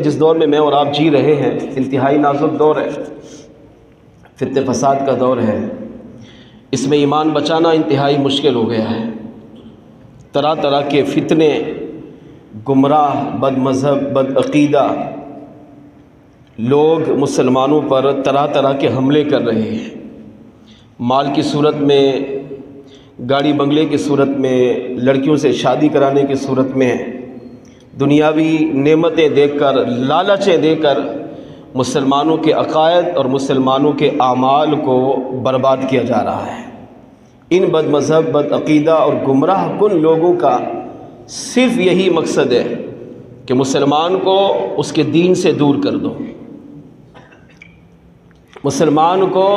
جس دور میں میں اور آپ جی رہے ہیں انتہائی نازک دور ہے، فتنہ فساد کا دور ہے۔ اس میں ایمان بچانا انتہائی مشکل ہو گیا ہے۔ طرح طرح کے فتنے، گمراہ، بد مذہب، بد عقیدہ لوگ مسلمانوں پر طرح طرح کے حملے کر رہے ہیں۔ مال کی صورت میں، گاڑی بنگلے کی صورت میں، لڑکیوں سے شادی کرانے کی صورت میں، دنیاوی نعمتیں دے کر، لالچیں دے کر مسلمانوں کے عقائد اور مسلمانوں کے اعمال کو برباد کیا جا رہا ہے۔ ان بد مذہب، بد عقیدہ اور گمراہ کن لوگوں کا صرف یہی مقصد ہے کہ مسلمان کو اس کے دین سے دور کر دو، مسلمان کو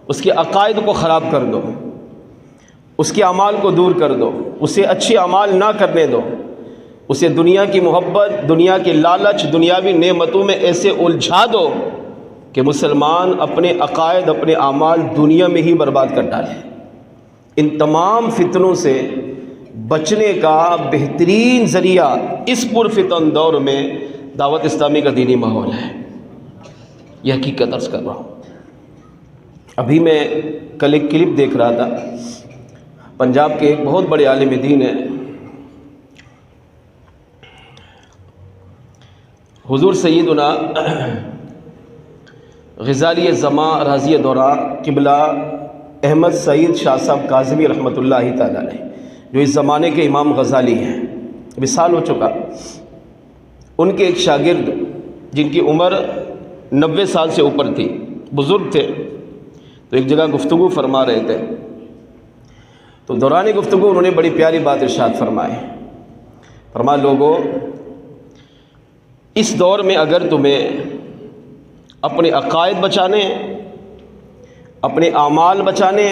اس کے عقائد کو خراب کر دو، اس کے اعمال کو دور کر دو، اسے اچھے اعمال نہ کرنے دو، اسے دنیا کی محبت، دنیا کے لالچ، دنیاوی نعمتوں میں ایسے الجھا دو کہ مسلمان اپنے عقائد، اپنے اعمال دنیا میں ہی برباد کر ڈالے۔ ان تمام فتنوں سے بچنے کا بہترین ذریعہ اس پرفتن دور میں دعوت اسلامی کا دینی ماحول ہے۔ یہ حقیقت عرض کر رہا ہوں۔ ابھی میں کل ایک کلپ دیکھ رہا تھا، پنجاب کے ایک بہت بڑے عالم دین ہیں، حضور سیدنا غزالی زماں راضی دورہ قبلہ احمد سعید شاہ صاحب کاظمی رحمۃ اللہ تعالیٰ علیہ، جو اس زمانے کے امام غزالی ہیں، وصال ہو چکا۔ ان کے ایک شاگرد جن کی عمر 90 سال سے اوپر تھی، بزرگ تھے، تو ایک جگہ گفتگو فرما رہے تھے، تو دوران گفتگو انہوں نے بڑی پیاری بات ارشاد فرمایا لوگوں، اس دور میں اگر تمہیں اپنے عقائد بچانے، اپنے اعمال بچانے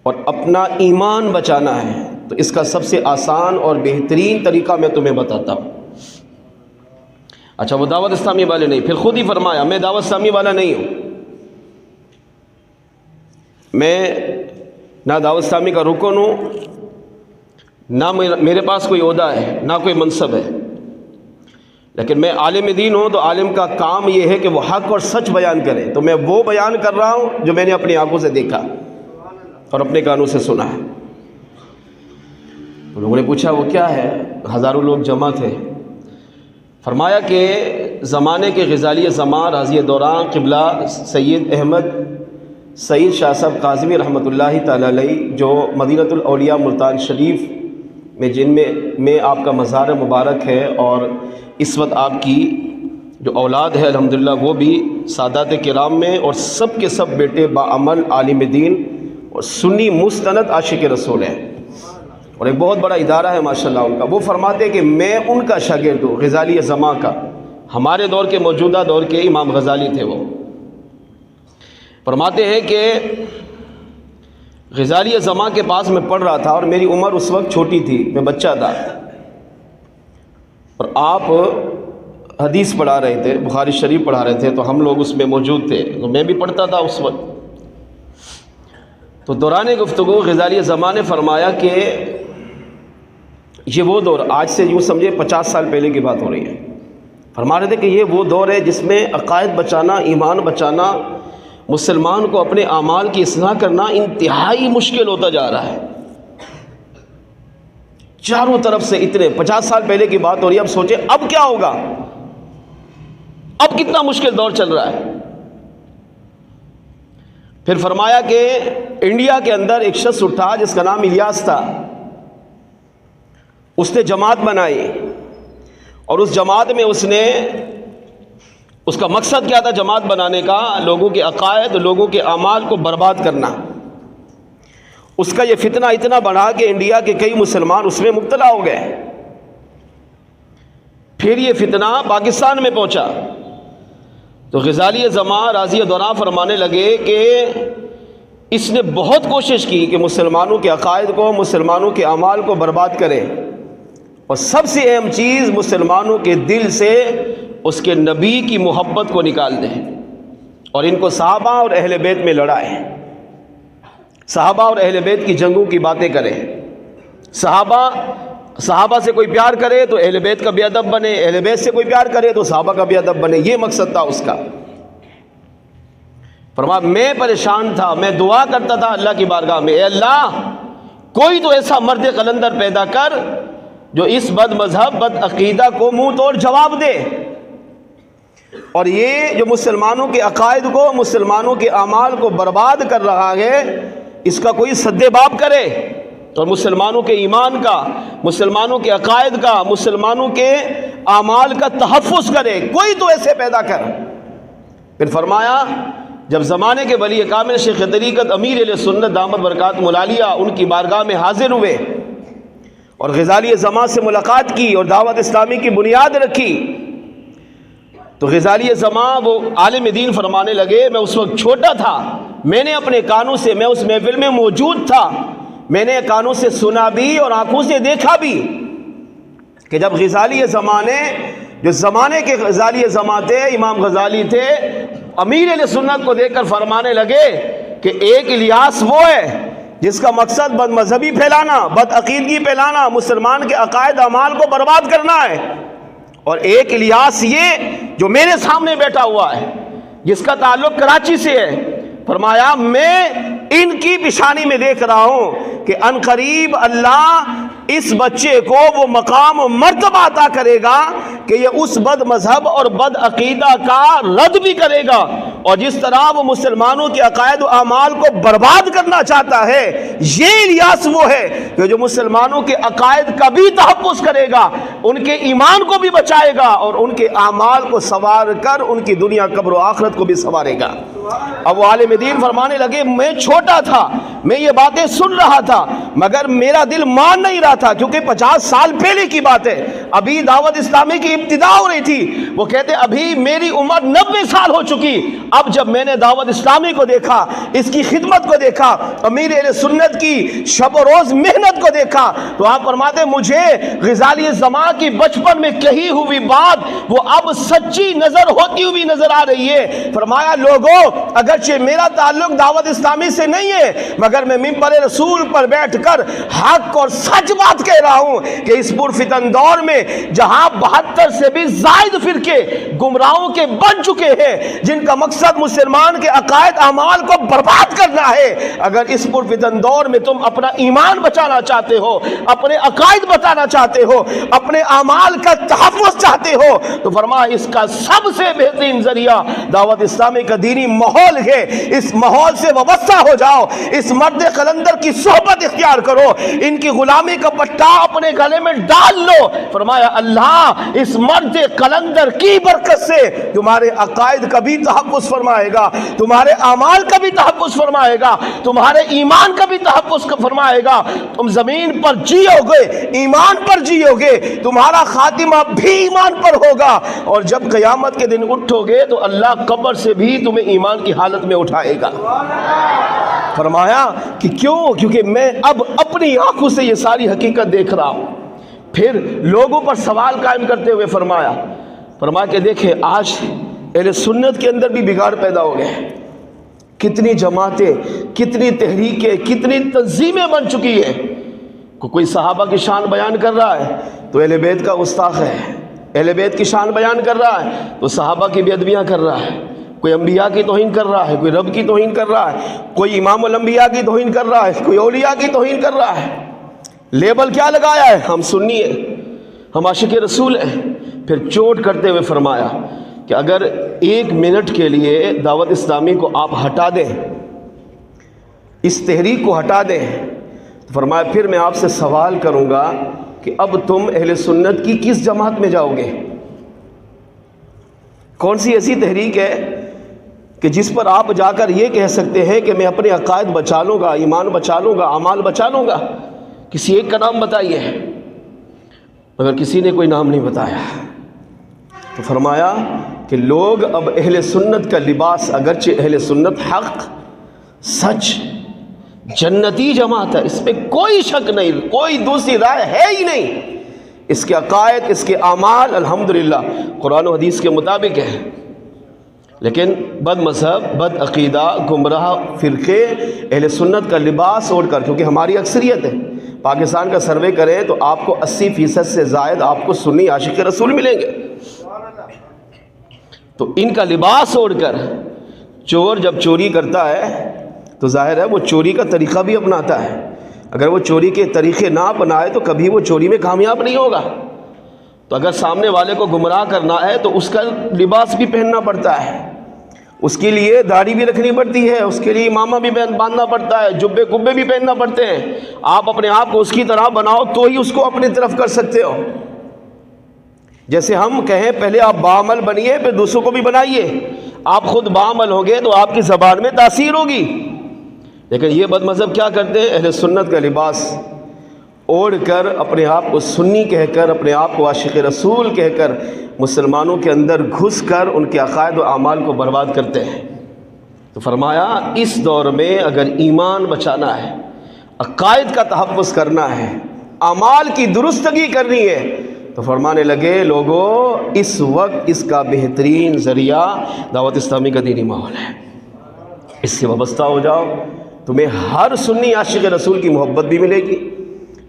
اور اپنا ایمان بچانا ہے تو اس کا سب سے آسان اور بہترین طریقہ میں تمہیں بتاتا ہوں۔ اچھا، وہ دعوت اسلامی والے نہیں، پھر خود ہی فرمایا میں دعوت اسلامی والا نہیں ہوں، میں نہ دعوت اسلامی کا رکن ہوں، نہ میرے پاس کوئی عہدہ ہے، نہ کوئی منصب ہے، لیکن میں عالم دین ہوں، تو عالم کا کام یہ ہے کہ وہ حق اور سچ بیان کرے، تو میں وہ بیان کر رہا ہوں جو میں نے اپنی آنکھوں سے دیکھا اور اپنے کانوں سے سنا ہے۔ لوگوں نے پوچھا وہ کیا ہے؟ ہزاروں لوگ جمع تھے۔ فرمایا کہ زمانے کے غزالی زماں راضی دورہ قبلہ سید احمد سعید شاہ صاحب کاظمی رحمۃ اللہ تعالیٰ علیہ، جو مدینۃ الاولیاء ملتان شریف میں جن میں آپ کا مزار مبارک ہے، اور اس وقت آپ کی جو اولاد ہے الحمدللہ وہ بھی سادات کرام میں، اور سب کے سب بیٹے باعمل عالم دین اور سنی مستند عاشق رسول ہیں، اور ایک بہت بڑا ادارہ ہے ماشاءاللہ ان کا۔ وہ فرماتے کہ میں ان کا شاگرد ہوں، غزالی زماں کا، ہمارے دور کے، موجودہ دور کے امام غزالی تھے۔ وہ فرماتے ہیں کہ غزالی زماں کے پاس میں پڑھ رہا تھا، اور میری عمر اس وقت چھوٹی تھی، میں بچہ تھا، اور آپ حدیث پڑھا رہے تھے، بخاری شریف پڑھا رہے تھے، تو ہم لوگ اس میں موجود تھے، تو میں بھی پڑھتا تھا اس وقت۔ تو دوران گفتگو غزالی زماں نے فرمایا کہ یہ وہ دور، آج سے یوں سمجھے 50 سال پہلے کی بات ہو رہی ہے، فرما رہے تھے کہ یہ وہ دور ہے جس میں عقائد بچانا، ایمان بچانا، مسلمان کو اپنے اعمال کی اصلاح کرنا انتہائی مشکل ہوتا جا رہا ہے۔ چاروں طرف سے اتنے 50 سال پہلے کی بات ہو رہی ہے، اب سوچیں اب کیا ہوگا، اب کتنا مشکل دور چل رہا ہے۔ پھر فرمایا کہ انڈیا کے اندر ایک شخص اٹھا جس کا نام الیاس تھا، اس نے جماعت بنائی، اور اس جماعت میں اس کا مقصد کیا تھا جماعت بنانے کا؟ لوگوں کے عقائد، لوگوں کے اعمال کو برباد کرنا۔ اس کا یہ فتنہ اتنا بڑھا کہ انڈیا کے کئی مسلمان اس میں مبتلا ہو گئے۔ پھر یہ فتنہ پاکستان میں پہنچا، تو غزالی زماں راضی دورہ فرمانے لگے کہ اس نے بہت کوشش کی کہ مسلمانوں کے عقائد کو، مسلمانوں کے اعمال کو برباد کرے، اور سب سے اہم چیز مسلمانوں کے دل سے اس کے نبی کی محبت کو نکال دے، اور ان کو صحابہ اور اہل بیت میں لڑائے، صحابہ اور اہل بیت کی جنگوں کی باتیں کریں، صحابہ صحابہ سے کوئی پیار کرے تو اہل بیت کا بے ادب بنے، اہل بیت سے کوئی پیار کرے تو صحابہ کا بے ادب بنے، یہ مقصد تھا اس کا۔ فرمایا میں پریشان تھا، میں دعا کرتا تھا اللہ کی بارگاہ میں، اے اللہ کوئی تو ایسا مرد قلندر پیدا کر جو اس بد مذہب بد عقیدہ کو منہ توڑ جواب دے، اور یہ جو مسلمانوں کے عقائد کو، مسلمانوں کے اعمال کو برباد کر رہا ہے، اس کا کوئی سد باب کرے اور مسلمانوں کے ایمان کا، مسلمانوں کے عقائد کا، مسلمانوں کے اعمال کا تحفظ کرے، کوئی تو ایسے پیدا کر۔ پھر فرمایا جب زمانے کے ولی کامل شیخ طریقت امیر اہل سنت دامت برکاتہم العالیہ ان کی بارگاہ میں حاضر ہوئے اور غزالی زماں سے ملاقات کی اور دعوت اسلامی کی بنیاد رکھی، تو غزالی زماں وہ عالم دین فرمانے لگے، میں اس وقت چھوٹا تھا، میں نے اپنے کانوں سے، میں اس محفل میں موجود تھا، میں نے کانوں سے سنا بھی اور آنکھوں سے دیکھا بھی کہ جب غزالی زماں نے، جو زمانے کے غزالی زماں تھے، امام غزالی تھے، امیر اہل سنت کو دیکھ کر فرمانے لگے کہ ایک الیاس وہ ہے جس کا مقصد بد مذہبی پھیلانا، بد عقیدگی پھیلانا، مسلمان کے عقائد اعمال کو برباد کرنا ہے، اور ایک الیاس یہ جو میرے سامنے بیٹھا ہوا ہے جس کا تعلق کراچی سے ہے۔ فرمایا میں ان کی پیشانی میں دیکھ رہا ہوں کہ ان قریب اللہ اس بچے کو وہ مقام و مرتبہ عطا کرے گا کہ یہ اس بد مذہب اور بد عقیدہ کا رد بھی کرے گا، اور جس طرح وہ مسلمانوں کے عقائد و اعمال کو برباد کرنا چاہتا ہے، یہ الیاس وہ ہے کہ جو مسلمانوں کے عقائد کا بھی تحفظ کرے گا، ان کے ایمان کو بھی بچائے گا اور ان کے اعمال کو سنوار کر ان کی دنیا قبر و آخرت کو بھی سنوارے گا۔ اب وہ عالم دین فرمانے لگے میں چھوٹا تھا، میں یہ باتیں سن رہا تھا مگر میرا دل مان نہیں رہا تھا، کیونکہ 50 سال پہلے کی بات ہے، ابھی دعوت اسلامی کی ابتدا ہو رہی تھی۔ وہ کہتے ابھی میری عمر 90 سال ہو چکی، اب جب میں نے دعوت اسلامی کو دیکھا، اس کی خدمت کو دیکھا، امیر اہل سنت کی شب و روز محنت کو دیکھا، تو آپ فرماتے مجھے غزالی زماں کی بچپن میں کہی ہوئی بات وہ اب سچی نظر ہوتی ہوئی نظر آ رہی ہے۔ فرمایا لوگوں اگرچہ میرا تعلق دعوت اسلامی سے نہیں ہے مگر میں منبر رسول پر بیٹھ کر حق اور سچ بات کہہ رہا ہوں کہ اس پرفتن دور میں جہاں 72 سے بھی زائد فرقے گمراہوں کے بن چکے ہیں جن کا مقصد مسلمان کے عقائد اعمال کو برباد کرنا ہے، اگر اس پرفتن دور میں تم اپنا ایمان بچانا چاہتے ہو، اپنے عقائد بتانا چاہتے ہو، اپنے اعمال کا تحفظ چاہتے ہو، تو فرمایا اس کا سب سے بہترین ذریعہ دعوت اسلامی کا دینی ماحول ہے، اس ماحول سے وابستہ ہو جاؤ، اس مرد قلندر کی صحبت اختیار کرو، ان کی غلامی کا پٹا اپنے گلے میں ڈال لو۔ فرمایا اللہ اس مرد قلندر کی برکت سے تمہارے عقائد کا بھی تحفظ فرمائے گا، تمہارے اعمال کا بھی تحفظ فرمائے گا، تمہارے ایمان کا بھی تحفظ فرمائے گا، تم زمین پر جیو گے، ایمان پر جیو گے، تمہارا خاتمہ بھی ایمان پر ہوگا، اور جب قیامت کے دن اٹھو گے تو اللہ قبر سے بھی تمہیں ایمان کی حالت میں اٹھائے گا۔ فرمایا کہ کیوں؟ کیونکہ میں اب اپنی آنکھوں سے یہ ساری حقیقت دیکھ رہا ہوں۔ پھر لوگوں پر سوال قائم کرتے ہوئے فرمایا کہ دیکھیں آج اہل سنت کے اندر بھی بگاڑ پیدا ہو گئے، کتنی جماعتیں، کتنی تحریکیں، کتنی تنظیمیں بن چکی ہیں، کوئی صحابہ کی شان بیان کر رہا ہے تو اہل بیت کا گستاخ ہے، اہل بیت کی شان بیان کر رہا ہے تو صحابہ کی بے ادبیاں کر رہا ہے، کوئی انبیاء کی توہین کر رہا ہے، کوئی رب کی توہین کر رہا ہے، کوئی امام الانبیاء کی توہین کر رہا ہے، کوئی اولیاء کی توہین کر رہا ہے۔ لیبل کیا لگایا ہے؟ ہم سنی ہیں، ہم عاشق رسول ہیں۔ پھر چوٹ کرتے ہوئے فرمایا کہ اگر 1 منٹ کے لیے دعوت اسلامی کو آپ ہٹا دیں، اس تحریک کو ہٹا دیں، تو فرمایا پھر میں آپ سے سوال کروں گا کہ اب تم اہل سنت کی کس جماعت میں جاؤ گے؟ کون سی ایسی تحریک ہے کہ جس پر آپ جا کر یہ کہہ سکتے ہیں کہ میں اپنے عقائد بچا لوں گا، ایمان بچا لوں گا، اعمال بچا لوں گا؟ کسی ایک کا نام بتائیے، مگر کسی نے کوئی نام نہیں بتایا۔ تو فرمایا کہ لوگ اب اہل سنت کا لباس، اگرچہ اہل سنت حق، سچ، جنتی جماعت ہے، اس میں کوئی شک نہیں، کوئی دوسری رائے ہے ہی نہیں، اس کے عقائد، اس کے اعمال الحمدللہ قرآن و حدیث کے مطابق ہے، لیکن بد مذہب، بد عقیدہ، گمراہ فرقے اہل سنت کا لباس اوڑھ کر، کیونکہ ہماری اکثریت ہے، پاکستان کا سروے کریں تو آپ کو 80% سے زائد آپ کو سنی عاشق رسول ملیں گے۔ تو ان کا لباس اوڑھ کر چور جب چوری کرتا ہے تو ظاہر ہے وہ چوری کا طریقہ بھی اپناتا ہے، اگر وہ چوری کے طریقے نہ اپنائے تو کبھی وہ چوری میں کامیاب نہیں ہوگا۔ تو اگر سامنے والے کو گمراہ کرنا ہے تو اس کا لباس بھی پہننا پڑتا ہے، اس کے لیے داڑھی بھی رکھنی پڑتی ہے، اس کے لیے امامہ بھی باندھنا پڑتا ہے، جبے کبے بھی پہننا پڑتے ہیں۔ آپ اپنے آپ کو اس کی طرح بناؤ تو ہی اس کو اپنی طرف کر سکتے ہو۔ جیسے ہم کہیں پہلے آپ باعمل بنیے پھر دوسروں کو بھی بنائیے، آپ خود باعمل ہوگے تو آپ کی زبان میں تاثیر ہوگی۔ لیکن یہ بد مذہب کیا کرتے ہیں؟ اہل سنت کا لباس اوڑھ کر اپنے آپ کو سنی کہہ کر، اپنے آپ کو عاشق رسول کہہ کر مسلمانوں کے اندر گھس کر ان کے عقائد و اعمال کو برباد کرتے ہیں۔ تو فرمایا اس دور میں اگر ایمان بچانا ہے، عقائد کا تحفظ کرنا ہے، اعمال کی درستگی کرنی ہے، تو فرمانے لگے لوگوں اس وقت اس کا بہترین ذریعہ دعوت اسلامی کا دینی ماحول ہے، اس سے وابستہ ہو جاؤ، تمہیں ہر سنی عاشق رسول کی محبت بھی ملے گی،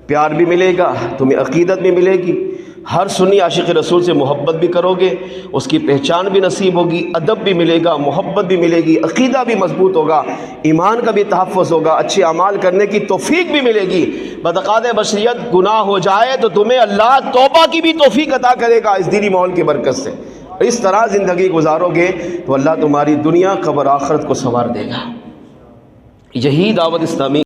پیار بھی ملے گا، تمہیں عقیدت بھی ملے گی، ہر سنی عاشق رسول سے محبت بھی کرو گے، اس کی پہچان بھی نصیب ہوگی، ادب بھی ملے گا، محبت بھی ملے گی، عقیدہ بھی مضبوط ہوگا، ایمان کا بھی تحفظ ہوگا، اچھے اعمال کرنے کی توفیق بھی ملے گی۔ بتقاضۂ بشریت گناہ ہو جائے تو تمہیں اللہ توبہ کی بھی توفیق عطا کرے گا اس دینی ماحول کی برکت سے۔ اس طرح زندگی گزارو گے تو اللہ تمہاری دنیا قبر آخرت کو سنوار دے گا۔ یہی دعوت اسلامی